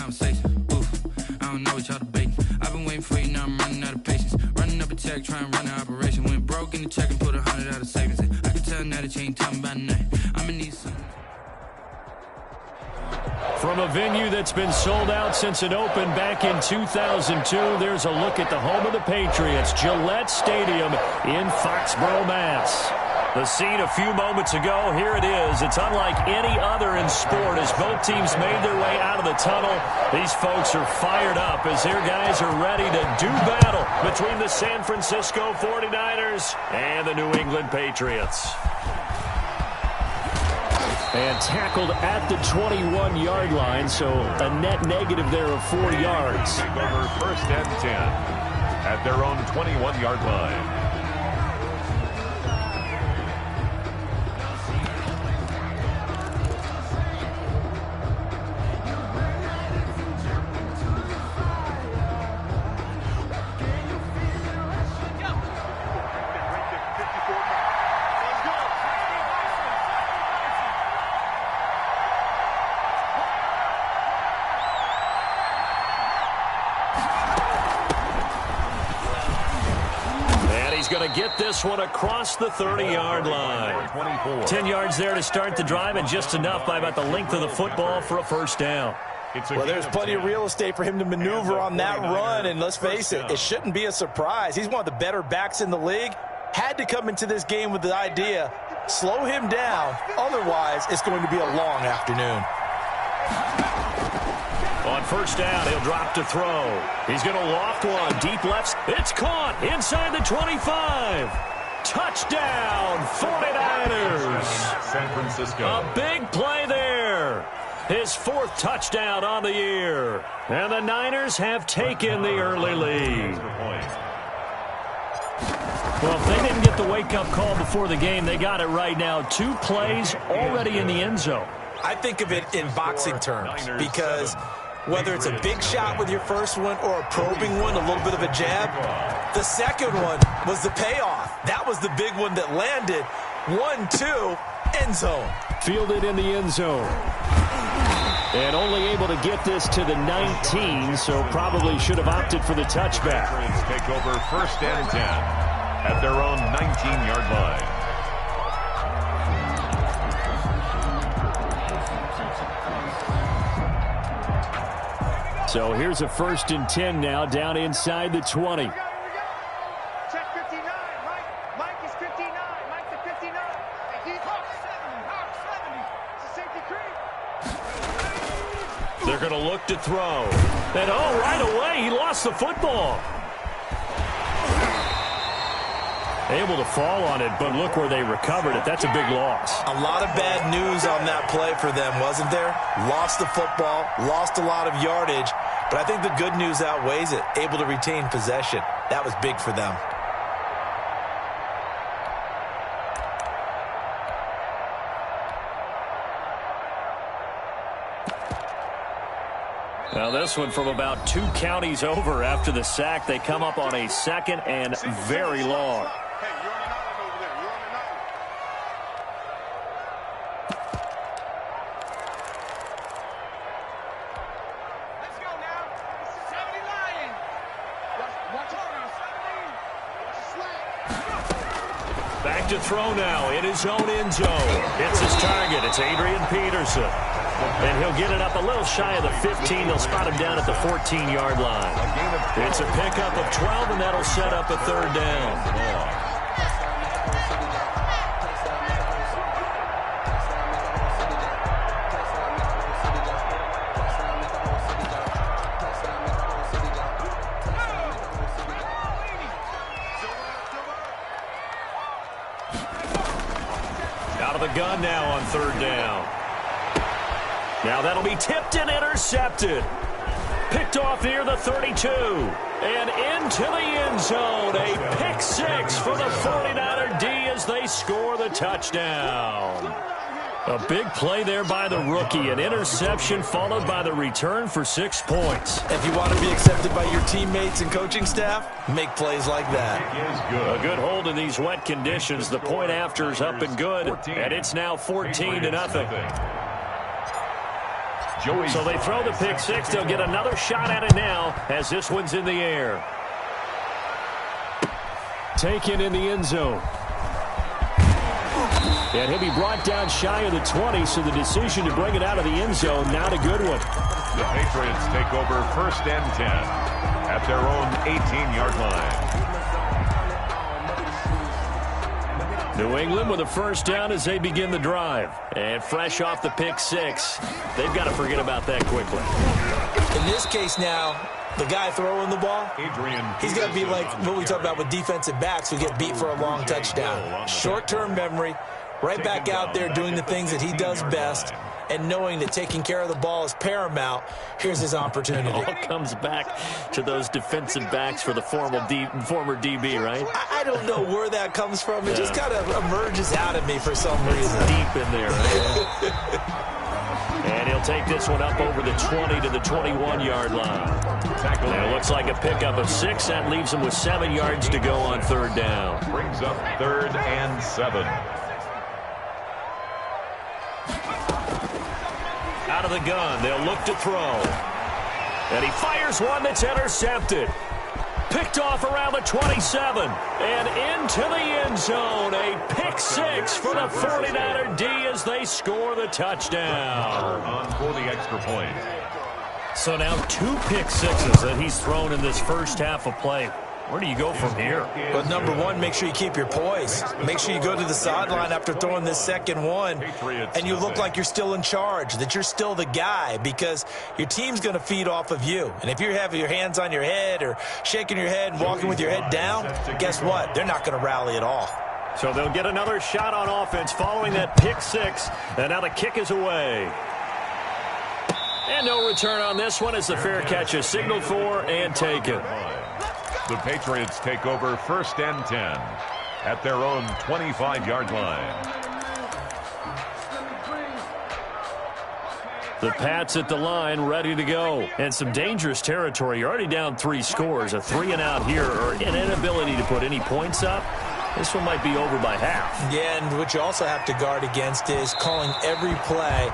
conversation. Ooh, I don't know what y'all debating. I've been waiting for you, now I'm running out of patience. Running up a check, trying to run an operation. Went broke in the check and put 100 out of savings in. I can tell now that you ain't talking about nothing. I'ma need something. From a venue that's been sold out since it opened back in 2002, there's a look at the home of the Patriots, Gillette Stadium in Foxborough, Mass. The scene a few moments ago, here it is. It's unlike any other in sport as both teams made their way out of the tunnel. These folks are fired up as their guys are ready to do battle between the San Francisco 49ers and the New England Patriots. And tackled at the 21-yard line, so a net negative there of 4 yards. Take over 1st and 10 at their own 21-yard line. Going to get this one across the 30-yard line. 10 yards there to start the drive, and just enough by about the length of the football for a first down. Well, there's plenty of real estate for him to maneuver on that run, and let's face it, it shouldn't be a surprise. He's one of the better backs in the league. Had to come into this game with the idea, slow him down, otherwise it's going to be a long afternoon. On first down, he'll drop to throw. He's going to loft one. Deep left. It's caught inside the 25. Touchdown, 49ers. San Francisco. A big play there. His 4th touchdown on the year. And the Niners have taken the early lead. Well, if they didn't get the wake-up call before the game, they got it right now. 2 plays already in the end zone. I think of it in boxing terms because whether it's a big shot with your first one or a probing one, a little bit of a jab, the second one was the payoff. That was the big one that landed. 1-2, end zone. Fielded in the end zone. And only able to get this to the 19, so probably should have opted for the touchback. Take over 1st and 10 at their own 19-yard line. So here's a 1st and 10 now, down inside the 20. Check 59. Mike is 59. Mike's at 59. Hawk 70. It's a safety creep. They're going to look to throw. And right away, he lost the football. Able to fall on it, but look where they recovered it. That's a big loss. A lot of bad news on that play for them, wasn't there? Lost the football, lost a lot of yardage, but I think the good news outweighs it. Able to retain possession. That was big for them. Now this one from about 2 counties over after the sack. They come up on a 2nd and very long. Back to throw now in his own end zone. It's his target. It's Adrian Peterson. And he'll get it up a little shy of the 15. They'll spot him down at the 14-yard line. It's a pickup of 12, and that'll set up a 3rd down. Out of the gun now on 3rd down. Now that'll be tipped and intercepted. Picked off near the 32. And into the end zone. A pick 6 for the 49er D as they score the touchdown. A big play there by the rookie. An interception followed by the return for 6 points. If you want to be accepted by your teammates and coaching staff, make plays like that. A good hold in these wet conditions. The point after is up and good. And it's now 14-0. Joey. So they throw the pick six. They'll get another shot at it now as this one's in the air. Taken in the end zone. And he'll be brought down shy of the 20, so the decision to bring it out of the end zone, not a good one. The Patriots take over 1st and 10 at their own 18-yard line. New England with a first down as they begin the drive. And fresh off the pick six, they've got to forget about that quickly. In this case now, the guy throwing the ball, he's got to be like what we talk about with defensive backs who get beat for a long touchdown. Short-term memory, right back out there doing the things that he does best, and knowing that taking care of the ball is paramount. Here's his opportunity. It all comes back to those defensive backs for the former DB, right? I don't know where that comes from. It just kind of emerges out of me for some reason. Deep in there, right? And he'll take this one up over the 20 to the 21-yard line. And it looks like a pickup of 6. That leaves him with 7 yards to go on 3rd down. Brings up 3rd and 7. Out of the gun, they'll look to throw. And he fires one that's intercepted. Picked off around the 27. And into the end zone. A pick six for the 49er D as they score the touchdown. On for the extra point. So now 2 pick sixes that he's thrown in this first half of play. Where do you go from here? Well, number one, make sure you keep your poise. Make sure you go to the sideline after throwing this second one, and you look like you're still in charge, that you're still the guy, because your team's going to feed off of you. And if you're having your hands on your head or shaking your head and walking with your head down, guess what? They're not going to rally at all. So they'll get another shot on offense following that pick six, and now the kick is away. And no return on this one as the fair catch is signaled for and taken. The Patriots take over 1st and 10 at their own 25-yard line. The Pats at the line, ready to go. And some dangerous territory. You're already down 3 scores. A 3-and-out here, or an inability to put any points up. This one might be over by half. Yeah, and what you also have to guard against is calling every play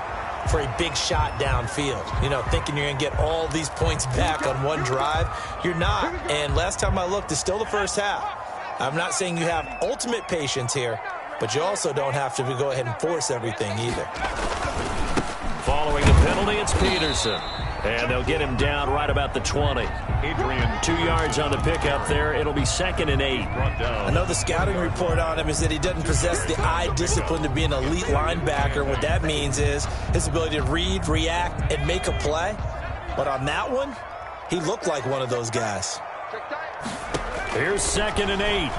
for a big shot downfield. You know, thinking you're going to get all these points back on one drive. You're not. And last time I looked, it's still the first half. I'm not saying you have ultimate patience here, but you also don't have to go ahead and force everything either. Following the penalty, it's Peterson. And they'll get him down right about the 20. 2 yards on the pickup there. It'll be 2nd and 8. I know the scouting report on him is that he doesn't possess the eye discipline to be an elite linebacker. What that means is his ability to read, react, and make a play. But on that one, he looked like one of those guys. Here's 2nd and 8.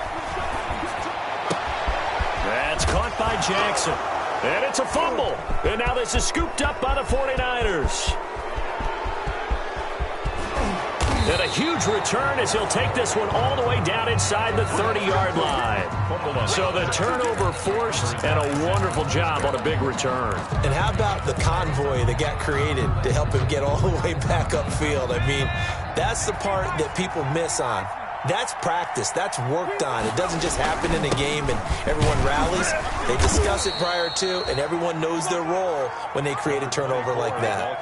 That's caught by Jackson. And it's a fumble. And now this is scooped up by the 49ers. And a huge return as he'll take this one all the way down inside the 30-yard line. So the turnover forced, and a wonderful job on a big return. And how about the convoy that got created to help him get all the way back upfield? I mean, that's the part that people miss on. That's practice. That's worked on. It doesn't just happen in a game and everyone rallies. They discuss it prior to, and everyone knows their role when they create a turnover like that.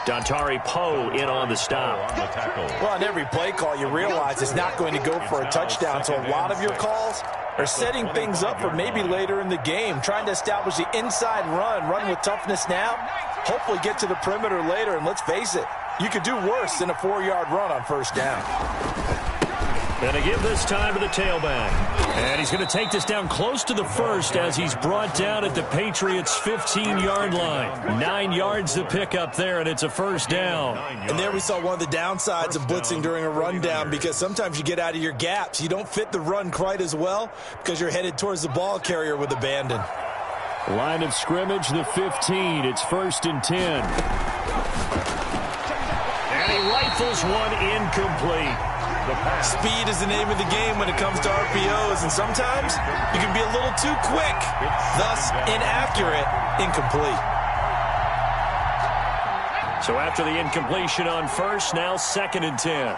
Dontari Poe in on the stop. Well, on every play call, you realize it's not going to go for a touchdown, so a lot of your calls are setting things up for maybe later in the game, trying to establish the inside run with toughness now, hopefully get to the perimeter later, and let's face it, you could do worse than a 4-yard run on first down. And to give this time to the tailback. And he's going to take this down close to the first as he's brought down at the Patriots' 15-yard line. 9 yards to pick up there, and it's a first down. And there we saw one of the downsides of blitzing during a rundown, because sometimes you get out of your gaps. You don't fit the run quite as well because you're headed towards the ball carrier with abandon. Line of scrimmage, the 15. It's 1st and 10. And he rifles one incomplete. Speed is the name of the game when it comes to RPOs, and sometimes you can be a little too quick, thus inaccurate, incomplete. So after the incompletion on first, now 2nd and 10.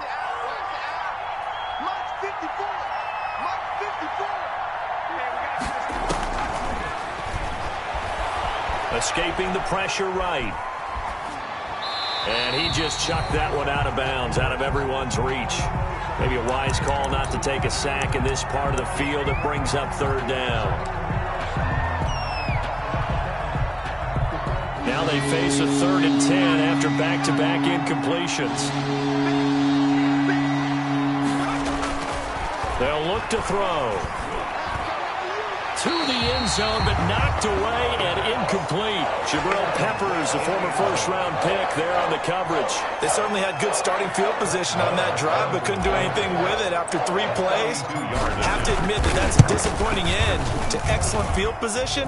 Escaping the pressure right. And he just chucked that one out of bounds, out of everyone's reach. Maybe a wise call not to take a sack in this part of the field. It brings up third down. Now they face a 3rd and 10 after back-to-back incompletions. They'll look to throw. To the end zone, but knocked away and incomplete. Jabril Peppers, the former first-round pick, there on the coverage. They certainly had good starting field position on that drive, but couldn't do anything with it after 3 plays. Have to admit that that's a disappointing end to excellent field position.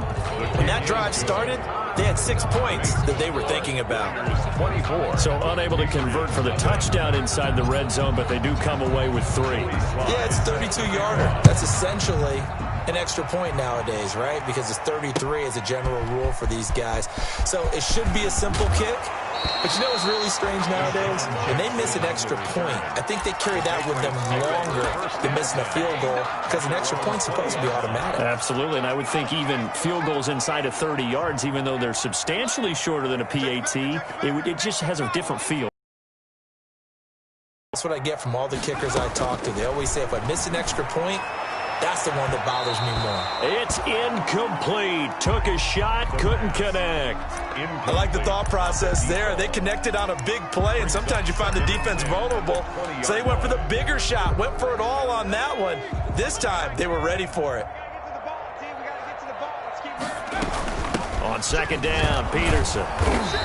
When that drive started, they had 6 points that they were thinking about. 24. So unable to convert for the touchdown inside the red zone, but they do come away with 3. Yeah, it's a 32-yarder. That's essentially an extra point nowadays, right? Because it's 33 as a general rule for these guys. So it should be a simple kick. But you know what's really strange nowadays? When they miss an extra point, I think they carry that with them longer than missing a field goal because an extra point's supposed to be automatic. Absolutely, and I would think even field goals inside of 30 yards, even though they're substantially shorter than a PAT, it just has a different feel. That's what I get from all the kickers I talk to. They always say if I miss an extra point, that's the one that bothers me more. It's incomplete. Took a shot, couldn't connect. I like the thought process there. They connected on a big play, and sometimes you find the defense vulnerable. So they went for the bigger shot, went for it all on that one. This time, they were ready for it. On 2nd down, Peterson.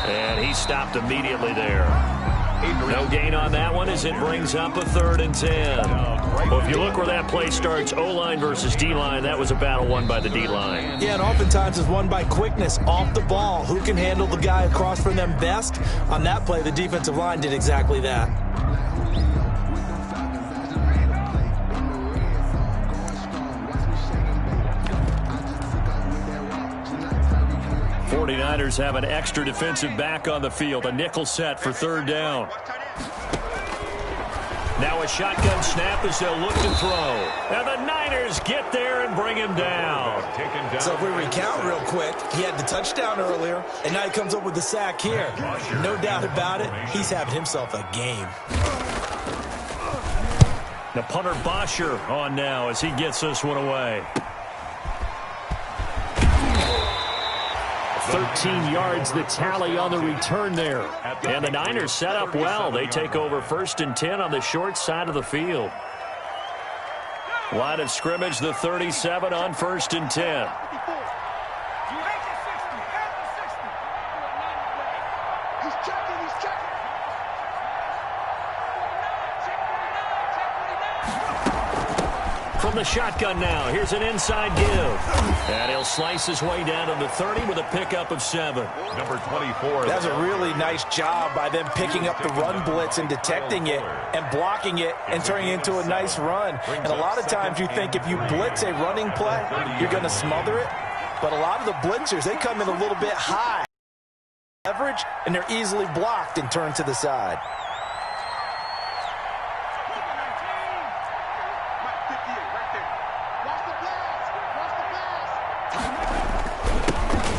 And he stopped immediately there. No gain on that one as it brings up a 3rd and 10. Well, if you look where that play starts, O-line versus D-line, that was a battle won by the D-line. Yeah, and oftentimes it's won by quickness off the ball. Who can handle the guy across from them best? On that play, the defensive line did exactly that. 49ers have an extra defensive back on the field. A nickel set for 3rd down. Now a shotgun snap as they'll look to throw. And the Niners get there and bring him down. So if we recount real quick, he had the touchdown earlier, and now he comes up with the sack here. No doubt about it, he's having himself a game. The punter Bosher on now as he gets this one away. 13 yards the tally on the return there. And the Niners set up well. They take over 1st and 10 on the short side of the field. Line of scrimmage, the 37 on 1st and 10. From the shotgun now, here's an inside give. And he'll slice his way down to the 30 with a pickup of 7. Number 24. That's a really nice job by them picking up the run blitz and detecting it and blocking it and turning it into a nice run. And a lot of times you think if you blitz a running play, you're going to smother it. But a lot of the blitzers, they come in a little bit high. Leverage, and they're easily blocked and turned to the side.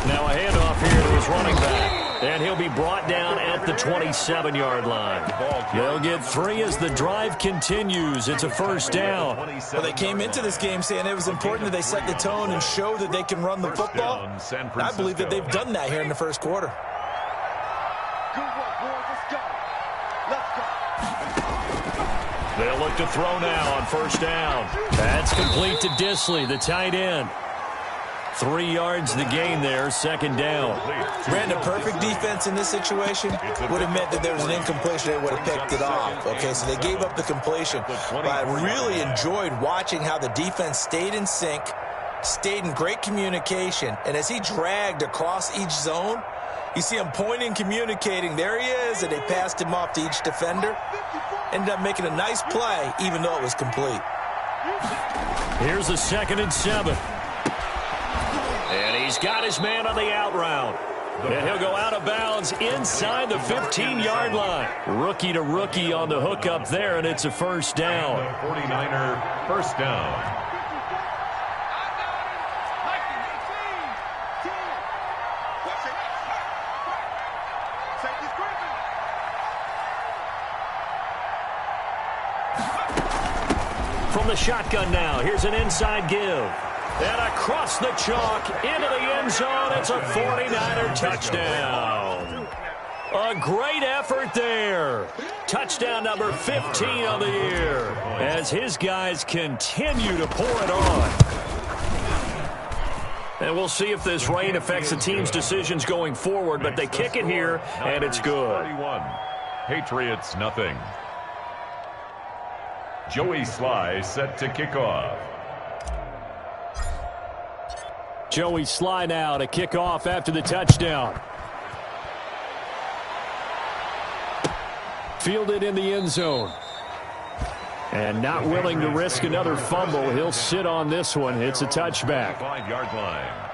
Now a handoff here to his running back. And he'll be brought down at the 27-yard line. They'll get 3 as the drive continues. It's a 1st down. Well, they came into this game saying it was important that they set the tone and show that they can run the football. And I believe that they've done that here in the 1st quarter. They'll look to throw now on 1st down. That's complete to Disley, the tight end. 3 yards the gain there, 2nd down. Brandon, perfect defense in this situation would have meant that there was an incompletion. They would have picked it off. Okay, so they gave up the completion. But I really enjoyed watching how the defense stayed in sync, stayed in great communication, and as he dragged across each zone, you see him pointing, communicating. There he is, and they passed him off to each defender. Ended up making a nice play, even though it was complete. Here's a 2nd and 7. And he's got his man on the out route. And he'll go out of bounds inside the 15-yard line. Rookie to rookie on the hook up there, and it's a 1st down. 49er 1st down. From the shotgun now, here's an inside give. And across the chalk, into the end zone, it's a 49er touchdown. A great effort there. Touchdown number 15 on the year as his guys continue to pour it on. And we'll see if this rain affects the team's decisions going forward, but they kick it here, and it's good. 41. Patriots, nothing. Joey Sly set to kick off. Joey Sly now to kick off after the touchdown. Fielded in the end zone. And not willing to risk another fumble. He'll sit on this one. It's a touchback. 5-yard line.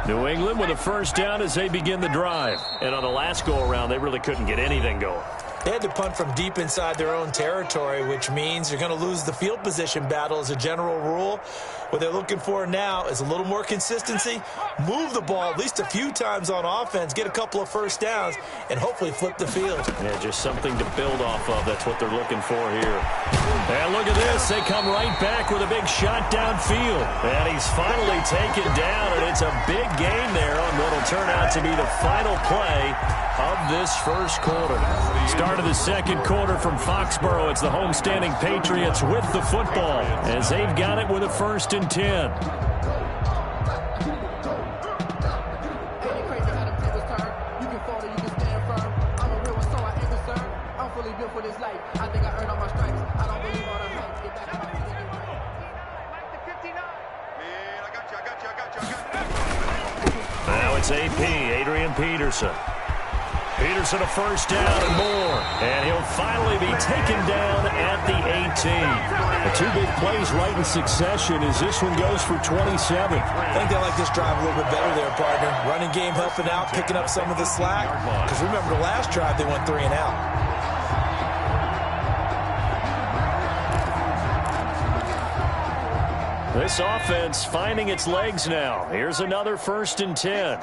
New England with a first down as they begin the drive. And on the last go-around, they really couldn't get anything going. They had to punt from deep inside their own territory, which means you're going to lose the field position battle as a general rule. What they're looking for now is a little more consistency, move the ball at least a few times on offense, get a couple of first downs, and hopefully flip the field. Yeah, just something to build off of. That's what they're looking for here. And look at this. They come right back with a big shot downfield. And he's finally taken down, and it's a big gain there on what will turn out to be the final play of this first quarter. Start of the second quarter from Foxborough. It's the homestanding Patriots with the football as they've got it with a 1st and 10. Now it's AP, Adrian Peterson. Peterson a first down and more. And he'll finally be taken down at the 18. The two big plays right in succession as this one goes for 27. I think they like this drive a little bit better there, partner. Running game helping out, picking up some of the slack. Because remember the last drive they went 3 and out. This offense finding its legs now. Here's another 1st and 10.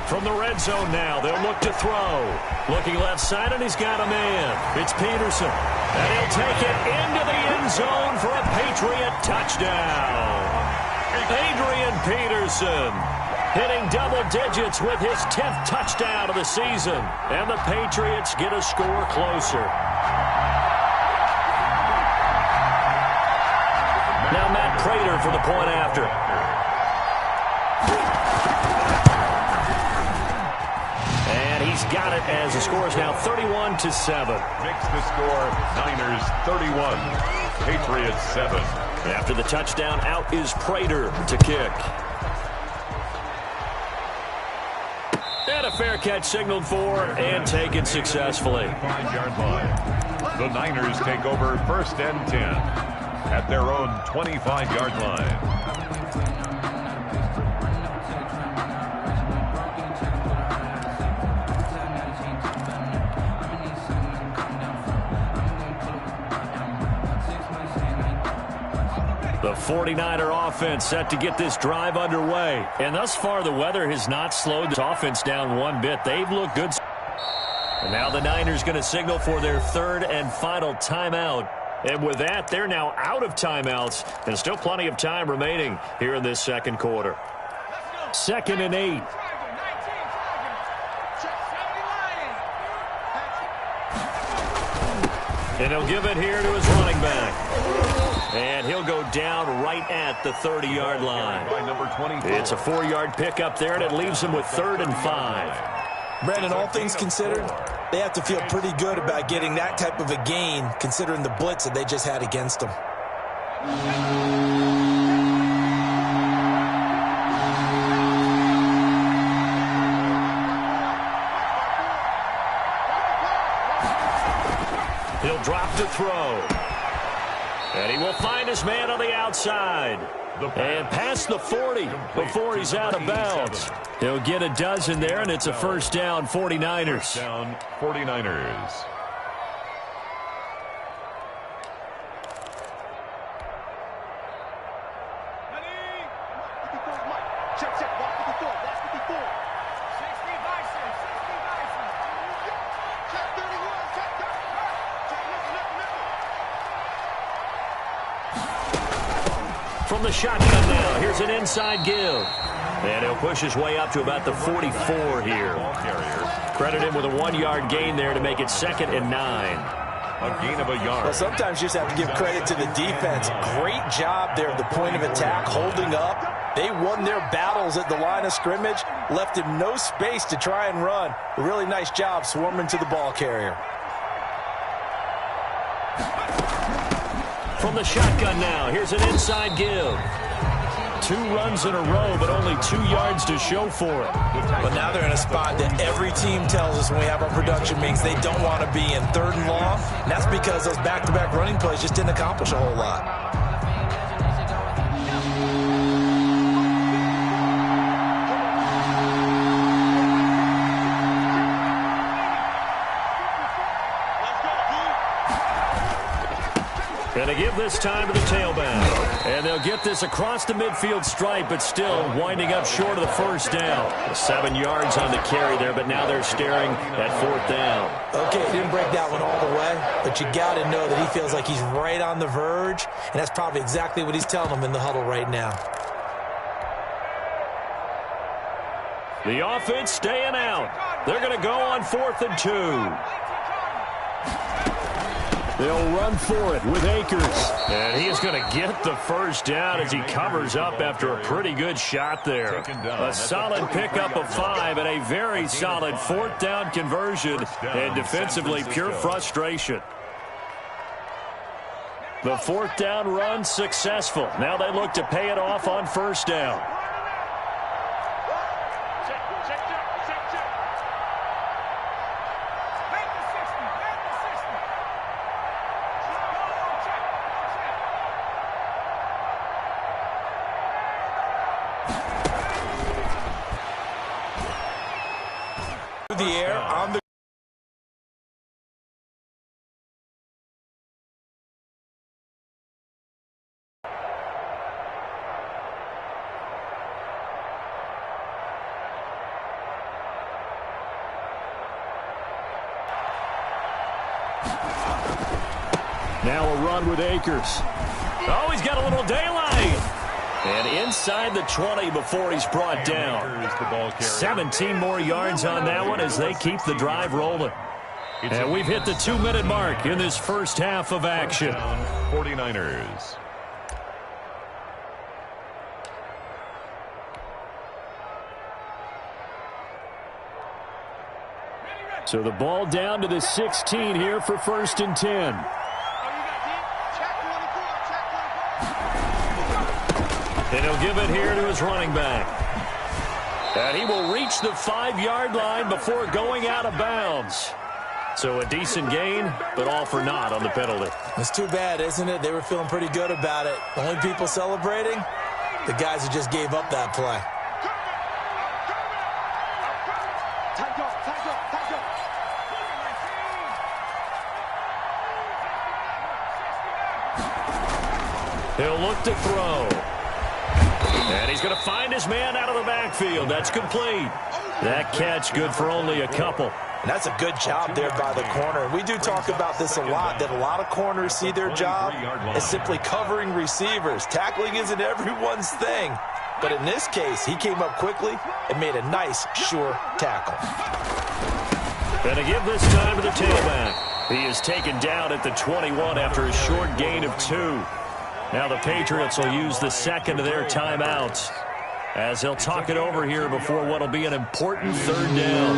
From the red zone now, they'll look to throw. Looking left side, and he's got a man. It's Peterson. And he'll take it into the end zone for a Patriot touchdown. Adrian Peterson hitting double digits with his 10th touchdown of the season. And the Patriots get a score closer. Now Matt Prater for the point after. He's got it as the score is now 31-7. Makes the score Niners 31, Patriots 7. After the touchdown, out is Prater to kick. And a fair catch signaled for and taken successfully. 5-yard line. The Niners take over 1st and 10 at their own 25-yard line. The 49er offense set to get this drive underway. And thus far, the weather has not slowed this offense down one bit. They've looked good. And now the Niners going to signal for their 3rd and final timeout. And with that, they're now out of timeouts. And still plenty of time remaining here in this second quarter. 2nd and 8. And he'll give it here to his running back. And he'll go down right at the 30-yard line. It's a 4-yard pickup there, and it leaves him with 3rd and 5. Brandon, all things considered, they have to feel pretty good about getting that type of a gain, considering the blitz that they just had against them. He'll drop to throw. And he will find his man on the outside. And past the 40 before he's out of bounds. He'll get a dozen there, and it's a first down, 49ers. First down, 49ers. From the shotgun now, here's an inside give. And he'll push his way up to about the 44 here. Credit him with a 1-yard gain there to make it 2nd and 9. A gain of a yard. Well, sometimes you just have to give credit to the defense. Great job there at the point of attack, holding up. They won their battles at the line of scrimmage, left him no space to try and run. A really nice job swarming to the ball carrier. From the shotgun now, here's an inside give. 2 runs in a row, but only 2 yards to show for it. But now they're in a spot that every team tells us when we have our production meetings they don't want to be in, 3rd and long. And that's because those back-to-back running plays just didn't accomplish a whole lot. Going to give this time to the tailback. And they'll get this across the midfield stripe, but still winding up short of the 1st down. 7 yards on the carry there, but now they're staring at 4th down. Okay, he didn't break that one all the way, but you got to know that he feels like he's right on the verge, and that's probably exactly what he's telling them in the huddle right now. The offense staying out. They're going to go on 4th and 2. They'll run for it with Akers. And he is going to get the 1st down as he covers up after a pretty good shot there. A solid pickup of 5 and a very solid 4th down conversion. And defensively, pure frustration. The 4th down run successful. Now they look to pay it off on 1st down. The air on the now a run with Akers. Oh, he's got a little daylight. And inside the 20 before he's brought down. 17 more yards on that one as they keep the drive rolling. And we've hit the 2-minute mark in this first half of action. 49ers. So the ball down to the 16 here for 1st and 10. And he'll give it here to his running back. And he will reach the 5-yard line before going out of bounds. So a decent gain, but all for naught on the penalty. It's too bad, isn't it? They were feeling pretty good about it. The only people celebrating, the guys who just gave up that play. He'll look to throw. And he's going to find his man out of the backfield. That's complete. That catch good for only a couple. And that's a good job there by the corner. We do talk about this a lot, that a lot of corners see their job as simply covering receivers. Tackling isn't everyone's thing. But in this case, he came up quickly and made a nice, sure tackle. And to give this time to the tailback. He is taken down at the 21 after a short gain of 2. Now the Patriots will use the 2nd of their timeouts as he'll talk it over here before what will be an important 3rd down.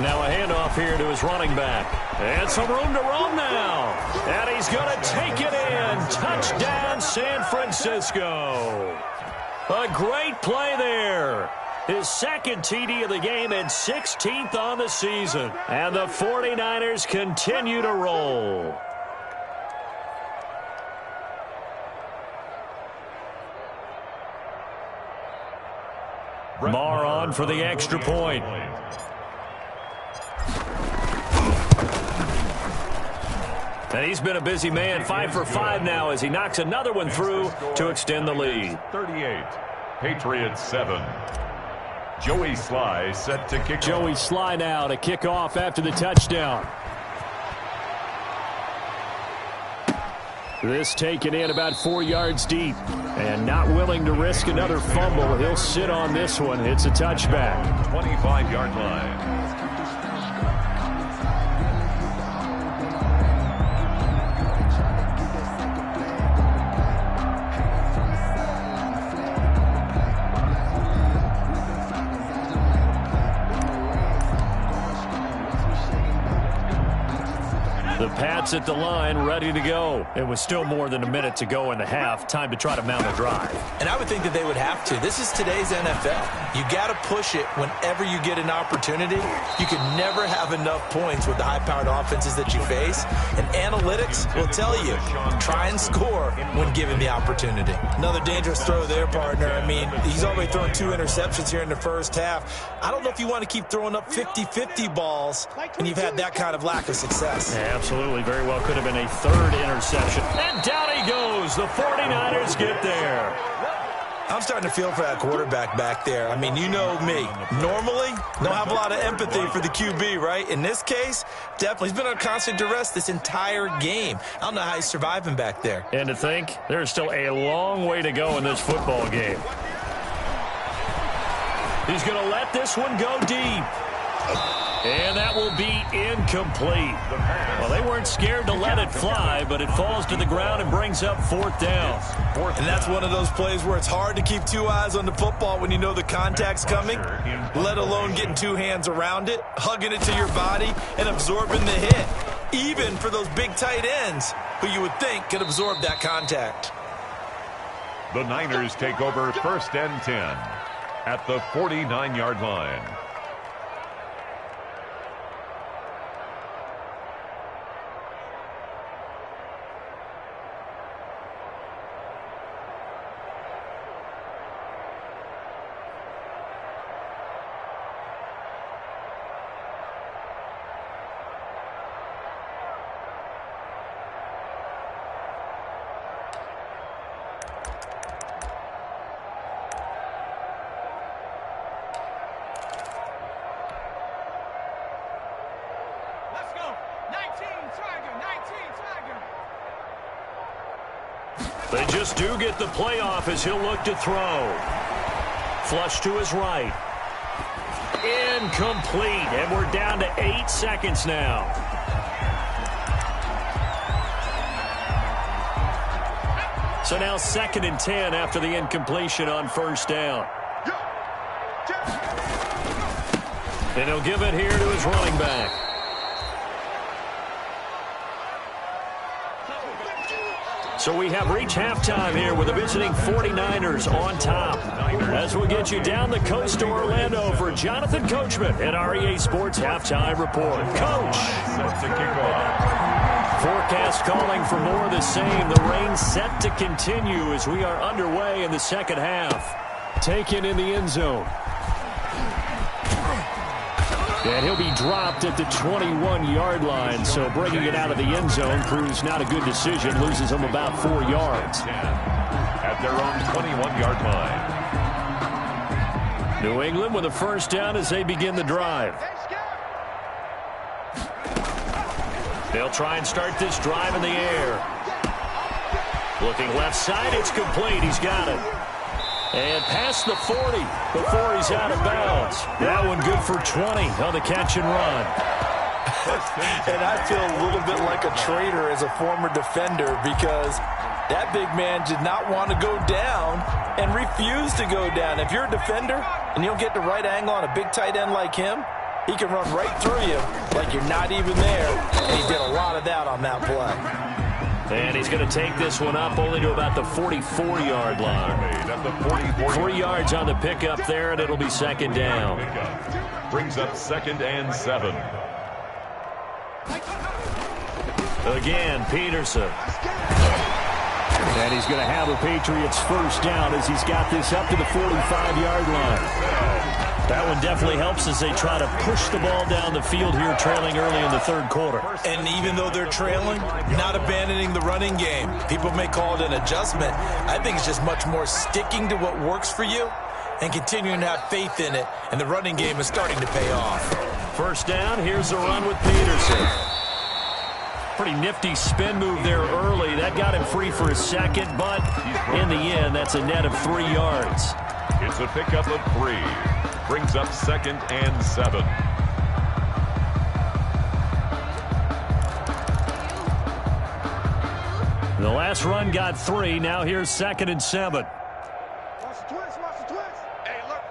Now a handoff here to his running back. And some room to roam now. And he's going to take it in. Touchdown, San Francisco. A great play there. His 2nd TD of the game and 16th on the season. And the 49ers continue to roll. Marr on for the extra point. And he's been a busy man, 5 for 5 now as he knocks another one through to extend the lead. 38, Patriots 7. Joey Sly set to kick. Joey Sly now to kick off after the touchdown. This taken in about 4 yards deep. And not willing to risk another fumble. He'll sit on this one. It's a touchback. 25-yard line. The Pats at the line, ready to go. It was still more than a minute to go in the half. Time to try to mount a drive. And I would think that they would have to. This is today's NFL. You got to push it whenever you get an opportunity. You can never have enough points with the high-powered offenses that you face. And analytics will tell you, try and score when given the opportunity. Another dangerous throw there, partner. I mean, he's already thrown 2 interceptions here in the first half. I don't know if you want to keep throwing up 50-50 balls when you've had that kind of lack of success. Yeah, absolutely. Very well could have been a 3rd interception. And down he goes. The 49ers get there. I'm starting to feel for that quarterback back there. I mean, you know me. Normally, don't have a lot of empathy for the QB, right? In this case, definitely. He's been on constant duress this entire game. I don't know how he's surviving back there. And to think, there's still a long way to go in this football game. He's going to let this one go deep. And that will be incomplete. Well, they weren't scared to let it fly, but it falls to the ground and brings up 4th down. And that's one of those plays where it's hard to keep 2 eyes on the football when you know the contact's coming, let alone getting 2 hands around it, hugging it to your body, and absorbing the hit, even for those big tight ends who you would think could absorb that contact. The Niners take over 1st and 10 at the 49-yard line. They just do get the playoff as he'll look to throw. Flush to his right. Incomplete. And we're down to 8 seconds now. So now 2nd and 10 after the incompletion on 1st down. And he'll give it here to his running back. So we have reached halftime here with the visiting 49ers on top. As we get you down the coast to Orlando for Jonathan Coachman at REA Sports Halftime Report. Coach. Forecast calling for more of the same. The rain set to continue as we are underway in the 2nd half. Taken in the end zone. And he'll be dropped at the 21-yard line, so bringing it out of the end zone proves not a good decision, loses him about 4 yards. At their own 21-yard line. New England with a 1st down as they begin the drive. They'll try and start this drive in the air. Looking left side, it's complete. He's got it. And past the 40 before he's out of bounds. That one good for 20 on the catch and run. And I feel a little bit like a traitor as a former defender because that big man did not want to go down and refused to go down. If you're a defender and you don't get the right angle on a big tight end like him, he can run right through you like you're not even there. And he did a lot of that on that play. And he's going to take this one up only to about the 44-yard line. 3 yards on the pickup there, and it'll be 2nd down. Brings up 2nd and 7. Again, Peterson. And he's going to have a Patriots 1st down as he's got this up to the 45-yard line. That one definitely helps as they try to push the ball down the field here, trailing early in the 3rd quarter. And even though they're trailing, not abandoning the running game. People may call it an adjustment. I think it's just much more sticking to what works for you and continuing to have faith in it. And the running game is starting to pay off. 1st down, here's the run with Peterson. Pretty nifty spin move there early. That got him free for a second, but in the end, that's a net of 3 yards. It's a pickup of 3. Brings up 2nd and 7. The last run got 3. Now here's 2nd and 7. Watch the twist, watch the twist. Hey, look,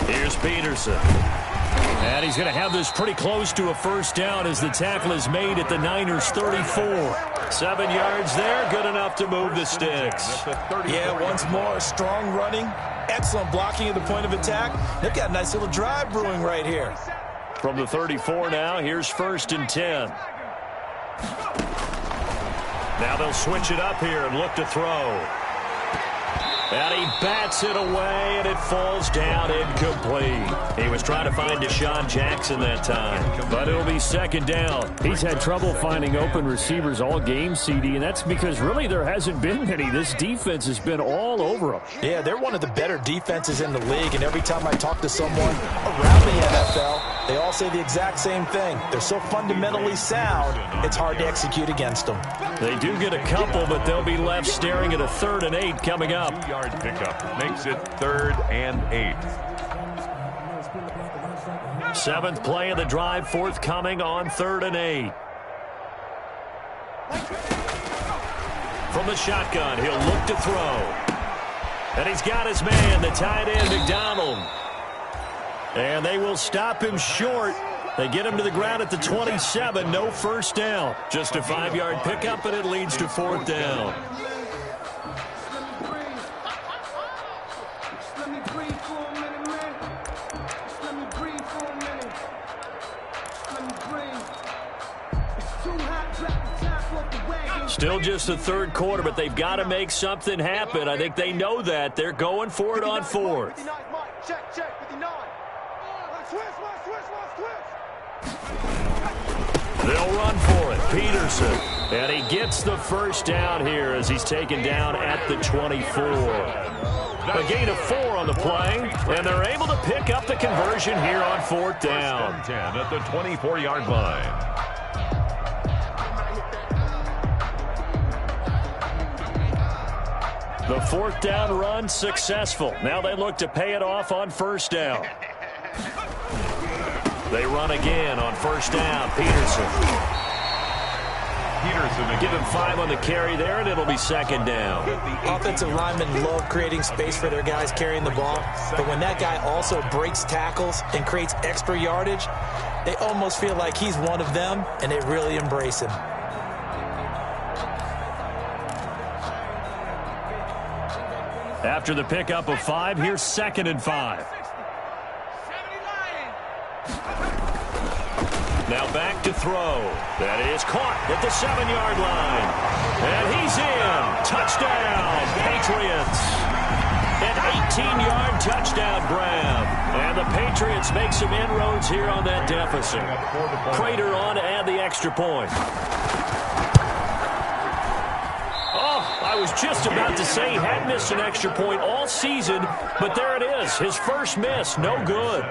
70, Here's Peterson. And he's going to have this pretty close to a first down as the tackle is made at the Niners' 34. 7 yards there, good enough to move the sticks. Yeah, once more, strong running, excellent blocking at the point of attack. They've got a nice little drive brewing right here. From the 34 now, here's 1st and 10. Now they'll switch it up here and look to throw. And he bats it away, and it falls down incomplete. He was trying to find Deshaun Jackson that time, but it'll be 2nd down. He's had trouble finding open receivers all game, CD, and that's because really there hasn't been many. This defense has been all over them. Yeah, they're one of the better defenses in the league, and every time I talk to someone around the NFL, they all say the exact same thing. They're so fundamentally sound, it's hard to execute against them. They do get a couple, but they'll be left staring at a 3rd and 8 coming up. 2-yard pickup makes it 3rd and 8. 7th play of the drive, forthcoming on 3rd and 8. From the shotgun, he'll look to throw. And he's got his man, the tight end, McDonald. And they will stop him short. They get him to the ground at the 27, no first down. Just a 5-yard pickup, and it leads to 4th down. Still just the 3rd quarter, but they've got to make something happen. I think they know that. They're going for it on 4th. Check, 59. They'll run for it. Peterson. And he gets the first down here as he's taken down at the 24. A gain of 4 on the play, and they're able to pick up the conversion here on 4th down. 10 at the 24-yard line. The 4th down run successful. Now they look to pay it off on 1st down. They run again on 1st down. Peterson give him 5 on the carry there, and it'll be 2nd down. Offensive linemen love creating space for their guys carrying the ball, but when that guy also breaks tackles and creates extra yardage, they almost feel like he's one of them, and they really embrace him. After the pickup of 5, here's 2nd and 5. Now back to throw. That is caught at the 7-yard line. And he's in. Touchdown, Patriots. An 18-yard touchdown grab. And the Patriots make some inroads here on that deficit. Prater on to add the extra point. I was just about to say he had missed an extra point all season, but there it is. His first miss, no good.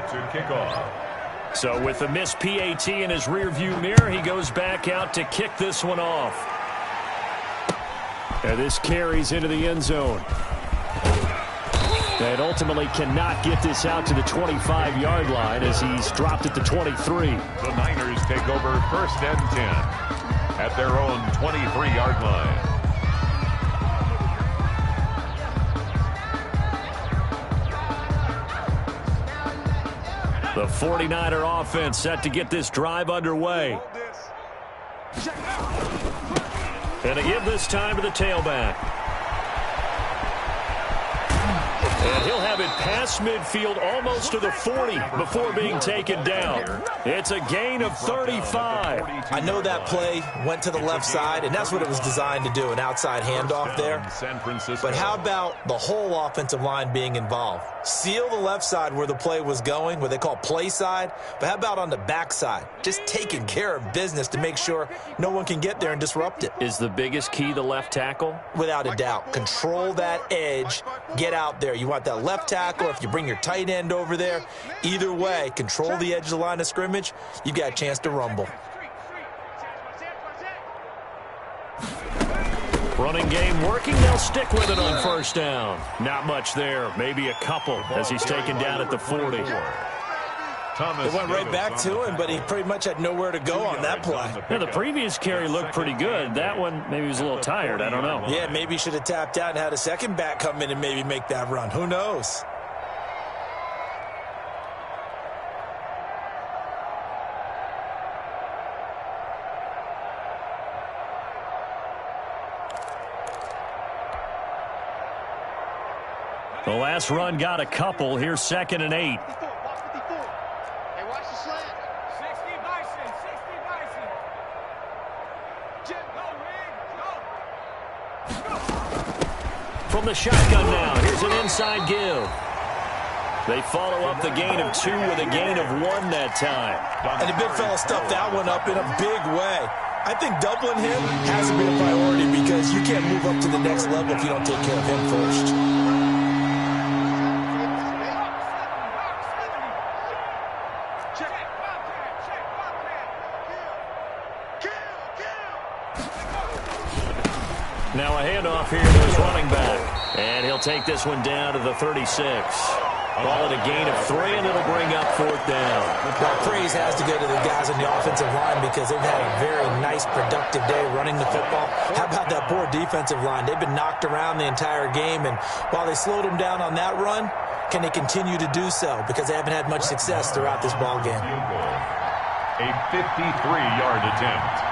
So with the missed PAT in his rearview mirror, he goes back out to kick this one off. And this carries into the end zone. And ultimately cannot get this out to the 25-yard line as he's dropped at the 23. The Niners take over 1st and 10 at their own 23-yard line. The 49er offense set to get this drive underway. And to give this time to the tailback. And he'll have it past midfield almost to the 40 before being taken down. It's a gain of 35. I know that play went to the left side, and that's what it was designed to do, an outside handoff there. But how about the whole offensive line being involved? Seal the left side where the play was going, what they call play side. But how about on the back side? Just taking care of business to make sure no one can get there and disrupt it. Is the biggest key the left tackle? Without a doubt. Control that edge. Get out there. You want that left tackle, if you bring your tight end over there. Either way, control the edge of the line of scrimmage. scrimmage, you got a chance to rumble. Running game working. They'll stick with it on first down. Not much there. Maybe a couple as he's taken down at the 40. It went right back to him, but he pretty much had nowhere to go on that play. Yeah, the previous carry looked pretty good. That one, maybe he was a little tired. I don't know. Yeah, maybe he should have tapped out and had a second back come in and maybe make that run. Who knows? The last run got a couple. Here's 2nd and 8. From the shotgun now, here's an inside give. They follow up the gain of 2 with a gain of 1 that time. And the big fella stuffed that one up in a big way. I think doubling him hasn't been a priority because you can't move up to the next level if you don't take care of him first. Now a handoff here to his running back. And he'll take this one down to the 36. Call it a gain of 3, and it'll bring up 4th down. Well, praise has to go to the guys on the offensive line because they've had a very nice, productive day running the football. How about that poor defensive line? They've been knocked around the entire game, and while they slowed them down on that run, can they continue to do so? Because they haven't had much success throughout this ball game. A 53-yard attempt.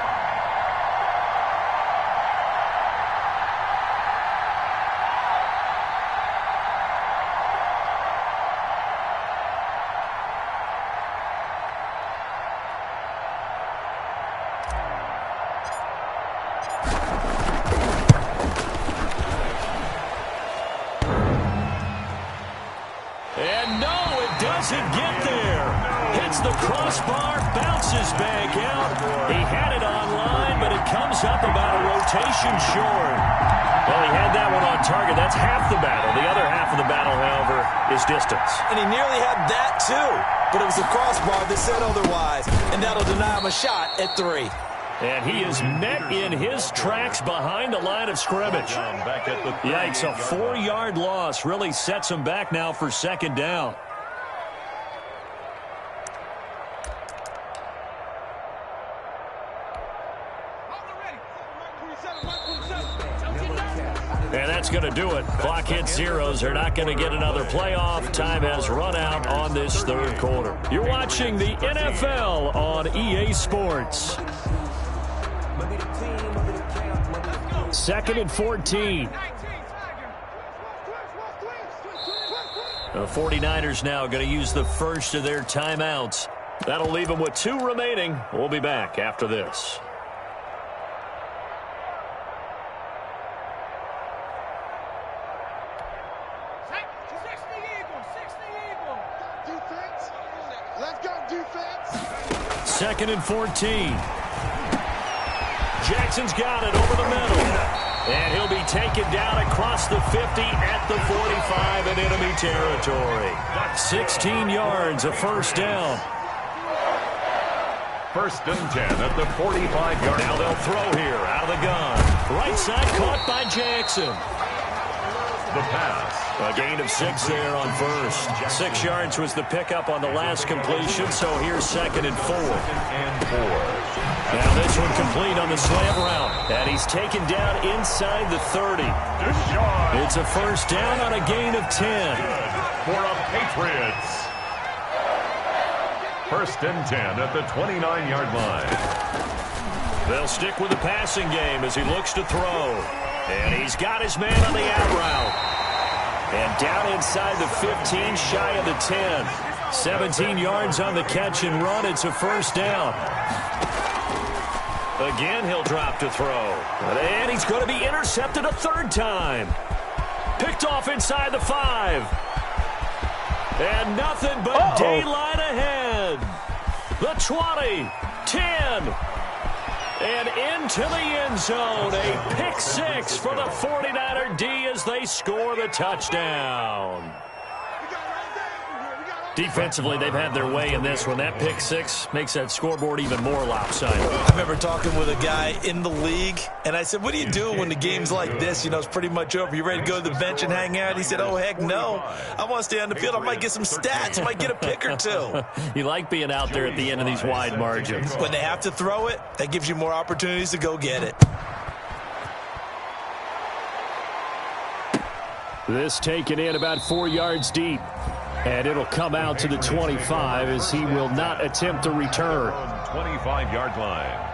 Doesn't get there. Hits the crossbar, bounces back out. He had it online, but it comes up about a rotation short. Well, he had that one on target. That's half the battle. The other half of the battle, however, is distance. And he nearly had that, too. But it was the crossbar that said otherwise, and that'll deny him a shot at 3. And he is met in his tracks behind the line of scrimmage. Yikes, a 4-yard loss really sets him back now for 2nd down. And that's going to do it. Clock hits zeros. They're not going to get another playoff. Time has run out on this 3rd quarter. You're watching the NFL on EA Sports. 2nd and 14. The 49ers now going to use the first of their timeouts. That'll leave them with 2 remaining. We'll be back after this. Second and 14. Jackson's got it over the middle. And he'll be taken down across the 50 at the 45 in enemy territory. 16 yards, a first down. 1st and 10 at the 45-yard line. Now they'll throw here out of the gun. Right side caught by Jackson. The pass. A gain of 6 there on first. 6 yards was the pickup on the last completion, so here's 2nd and 4. Now this one complete on the slant route, and he's taken down inside the 30. It's a first down on a gain of 10. For a Patriots. 1st and 10 at the 29-yard line. They'll stick with the passing game as he looks to throw. And he's got his man on the out route. And down inside the 15, shy of the 10. 17 yards on the catch and run. It's a first down. Again, he'll drop to throw. And he's going to be intercepted a 3rd time. Picked off inside the 5. And nothing but daylight ahead. The 20, 10. And into the end zone, a pick 6 for the 49er D as they score the touchdown. Defensively, they've had their way in this one. That pick six makes that scoreboard even more lopsided. I remember talking with a guy in the league, and I said, what do you do when the game's like this? You know, it's pretty much over. You ready to go to the bench and hang out? He said, oh, heck no. I want to stay on the field. I might get some stats. I might get a pick or two. You like being out there at the end of these wide margins. When they have to throw it, that gives you more opportunities to go get it. This taken in about 4 yards deep. And it'll come out to the 25 as he will not attempt to return. 25-yard line.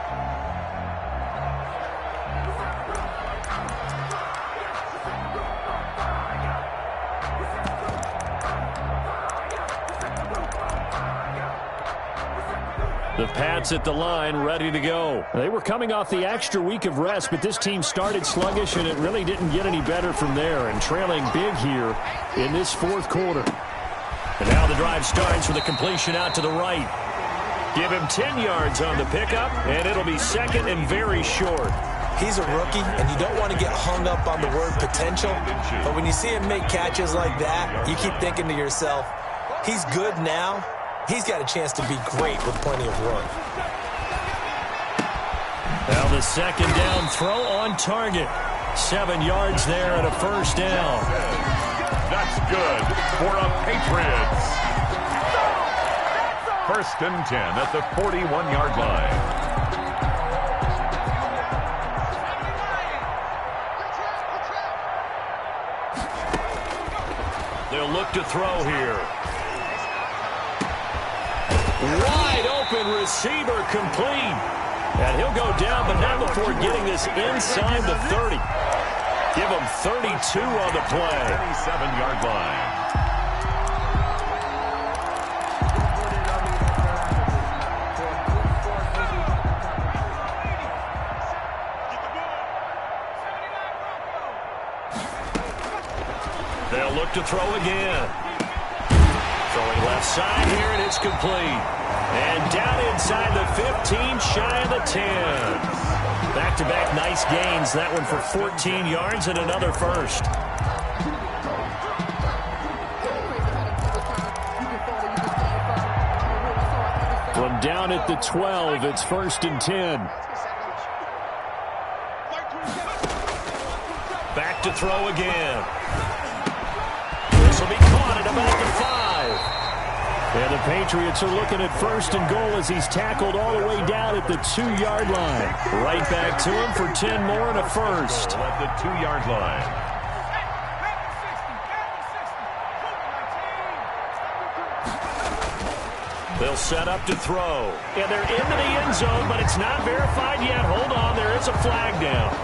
The Pats at the line, ready to go. They were coming off the extra week of rest, but this team started sluggish, and it really didn't get any better from there, and trailing big here in this fourth quarter. And now the drive starts with a completion out to the right. Give him 10 yards on the pickup, and it'll be second and very short. He's a rookie, and you don't want to get hung up on the word potential. But when you see him make catches like that, you keep thinking to yourself, he's good now. He's got a chance to be great with plenty of work. Now the second down throw on target. 7 yards there and a first down. That's good for a Patriots. First and 10 at the 41-yard line. They'll look to throw here. Wide open receiver complete. And he'll go down, but not before getting this inside the 30. Give him 32 on the play. 27-yard line. They'll look to throw again. Throwing left side here, and it's complete. And down inside the 15, shy of the 10. Back-to-back nice gains. That one for 14 yards and another first. From down at the 12, it's first and 10. Back to throw again. This will be caught at about the 5. And the Patriots are looking at first and goal as he's tackled all the way down at the 2-yard line. Right back to him for 10 more and a first. At the 2-yard line. They'll set up to throw. And they're into the end zone, but it's not verified yet. Hold on, there is a flag down.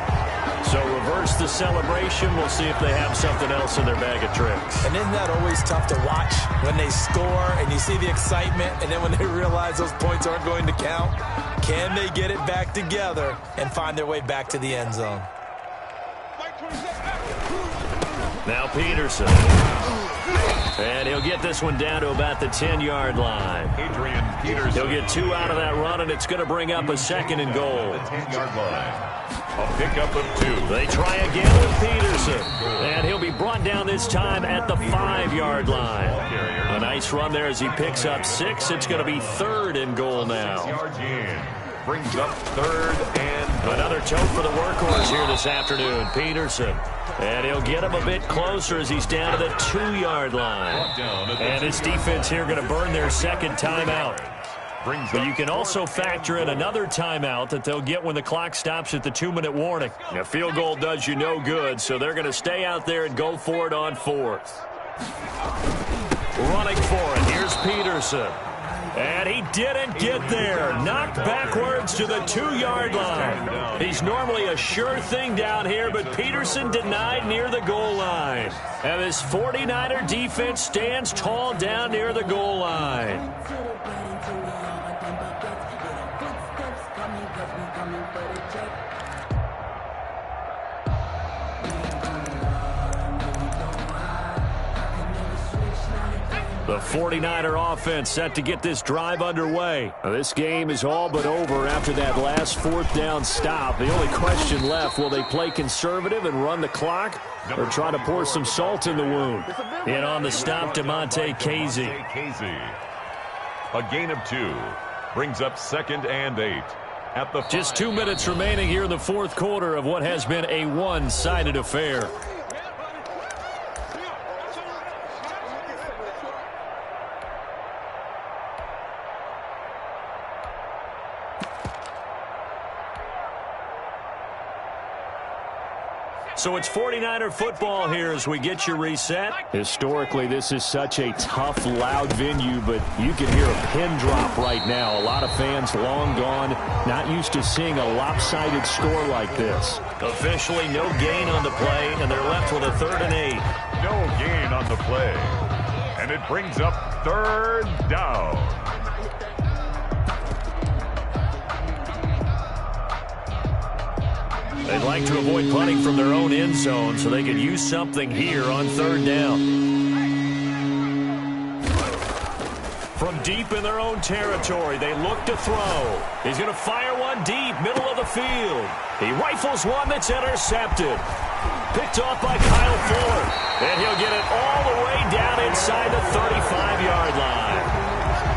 So reverse the celebration. We'll see if they have something else in their bag of tricks. And isn't that always tough to watch when they score and you see the excitement, and then when they realize those points aren't going to count? Can they get it back together and find their way back to the end zone? Now Peterson. And he'll get this one down to about the 10-yard line. Adrian Peterson. He'll get 2 out of that run, and it's going to bring up a second and goal. The 10-yard line. A pickup of 2. They try again with Peterson. And he'll be brought down this time at the 5-yard line. A nice run there as he picks up 6. It's going to be third and goal now. 6-yard gain. Brings up third and goal. Another tote for the workhorse here this afternoon, Peterson. And he'll get him a bit closer as he's down to the 2-yard line. And his defense here going to burn their second timeout. But you can also factor in another timeout that they'll get when the clock stops at the 2-minute warning. A field goal does you no good, so they're going to stay out there and go for it on fourth. Running for it, here's Peterson. And he didn't get there. Knocked backwards to the 2-yard line. He's normally a sure thing down here, but Peterson denied near the goal line. And this 49er defense stands tall down near the goal line. The 49er offense set to get this drive underway. Now, this game is all but over after that last fourth down stop. The only question left, will they play conservative and run the clock or try to pour some salt in the wound? In on the stop, DeMonte Casey. A gain of 2 brings up 2nd and 8. At the Just 2 minutes remaining here in the fourth quarter of what has been a one-sided affair. So it's 49er football here as we get you reset. Historically, this is such a tough, loud venue, but you can hear a pin drop right now. A lot of fans long gone, not used to seeing a lopsided score like this. Officially no gain on the play, and they're left with a 3rd and 8. No gain on the play. And it brings up 3rd down. They'd like to avoid punting from their own end zone so they could use something here on 3rd down. From deep in their own territory, they look to throw. He's going to fire one deep, middle of the field. He rifles one that's intercepted. Picked off by Kyle Fuller. And he'll get it all the way down inside the 35-yard line.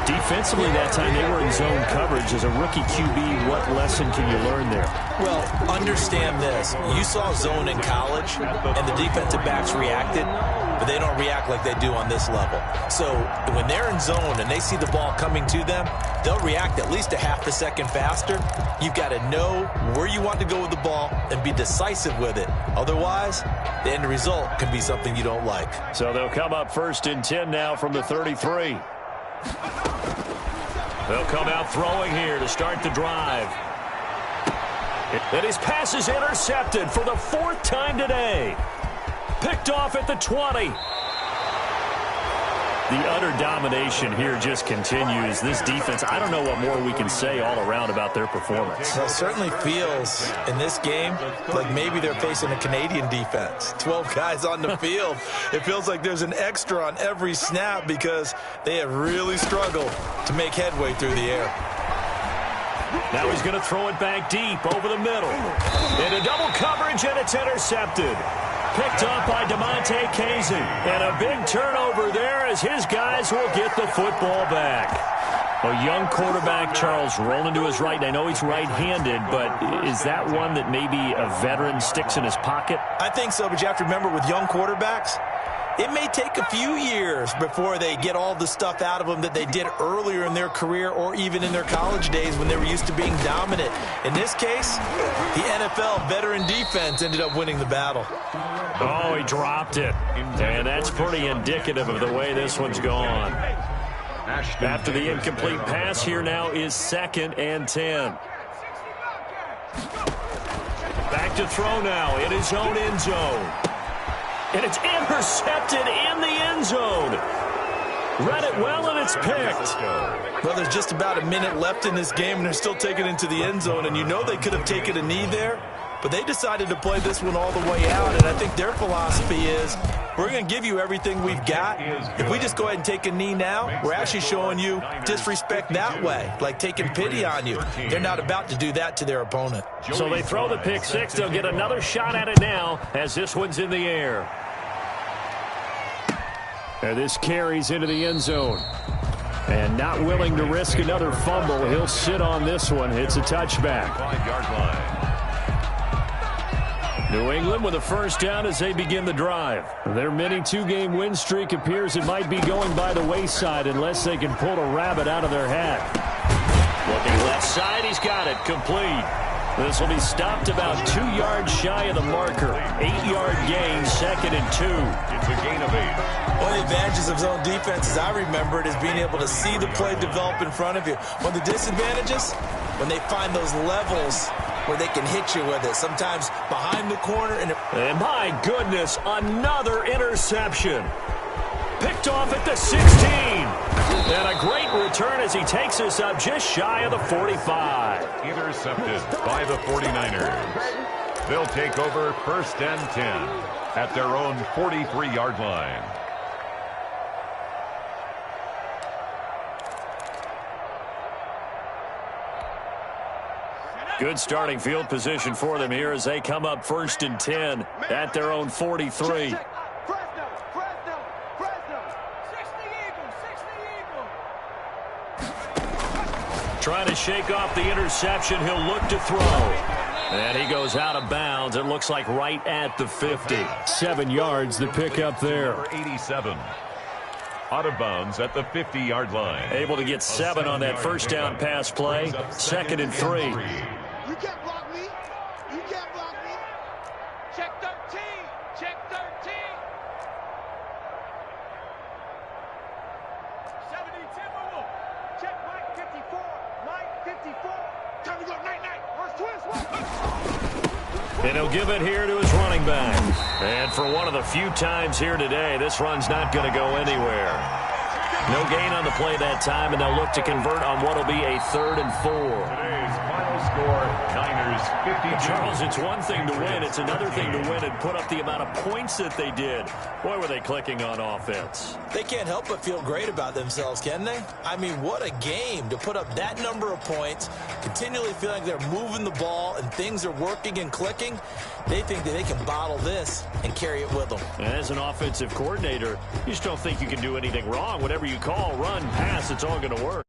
Defensively that time, they were in zone coverage. As a rookie QB, what lesson can you learn there? Well, understand this. You saw zone in college, and the defensive backs reacted, but they don't react like they do on this level. So when they're in zone and they see the ball coming to them, they'll react at least a half a second faster. You've got to know where you want to go with the ball and be decisive with it. Otherwise, the end result can be something you don't like. So they'll come up 1st and 10 now from the 33. They'll come out throwing here to start the drive. And his pass is intercepted for the 4th time today. Picked off at the 20. The utter domination here just continues. This defense, I don't know what more we can say all around about their performance. Well, it certainly feels in this game like maybe they're facing a Canadian defense. 12 guys on the field. It feels like there's an extra on every snap because they have really struggled to make headway through the air. Now he's going to throw it back deep over the middle. Into double coverage, and it's intercepted. Picked up by DeMonte Casey. And a big turnover there as his guys will get the football back. A young quarterback, Charles, rolling to his right. I know he's right-handed, but is that one that maybe a veteran sticks in his pocket? I think so, but you have to remember with young quarterbacks, it may take a few years before they get all the stuff out of them that they did earlier in their career or even in their college days when they were used to being dominant. In this case, the NFL veteran defense ended up winning the battle. Oh, he dropped it. And that's pretty indicative of the way this one's gone. After the incomplete pass, here now is 2nd and 10. Back to throw now in his own end zone. And it's intercepted in the end zone. Read it well, and it's picked. Well, there's just about a minute left in this game, and they're still taking it into the end zone. And you know they could have taken a knee there, but they decided to play this one all the way out. And I think their philosophy is, we're going to give you everything we've got. If we just go ahead and take a knee now, we're actually showing you disrespect that way, like taking pity on you. They're not about to do that to their opponent. So they throw the pick six. They'll get another shot at it now as this one's in the air. And this carries into the end zone. And not willing to risk another fumble. He'll sit on this one. It's a touchback. 5-yard line. New England with a first down as they begin the drive. Their mini two-game win streak appears it might be going by the wayside unless they can pull a rabbit out of their hat. Looking left side, he's got it. Complete. This will be stopped about 2 yards shy of the marker. 8-yard gain, 2nd and 2. It's a gain of 8. One of the advantages of zone defense, as I remember it, is being able to see the play develop in front of you. One of the disadvantages, when they find those levels where they can hit you with it, sometimes behind the corner. And my goodness, another interception. Picked off at the 16. And a great return as he takes us up just shy of the 45. Intercepted by the 49ers. They'll take over 1st and 10 at their own 43-yard line. Good starting field position for them here as they come up 1st and 10 at their own 43. Fresno. 60 Eagle. Trying to shake off the interception. He'll look to throw. And he goes out of bounds. It looks like right at the 50. 7 yards, the pickup there. Number 87. Out of bounds at the 50-yard line. Able to get 7 on that first down pass play. 2nd and 3. You can't block me. You can't block me. Check 13. Check 13. 70, Timberwolf. Check Mike 54. Mike 54. Time to go night-night. Where's Twins? And he'll give it here to his running back. And for one of the few times here today, this run's not going to go anywhere. No gain on the play that time, and they'll look to convert on what will be a 3rd and 4. Today's final score, Niners 52. Charles, it's one thing to win. It's another thing to win and put up the amount of points that they did. Boy, were they clicking on offense. They can't help but feel great about themselves, can they? I mean, what a game to put up that number of points, continually feeling like they're moving the ball and things are working and clicking. They think that they can bottle this and carry it with them. As an offensive coordinator, you just don't think you can do anything wrong. Whatever you call, run, pass, it's all going to work.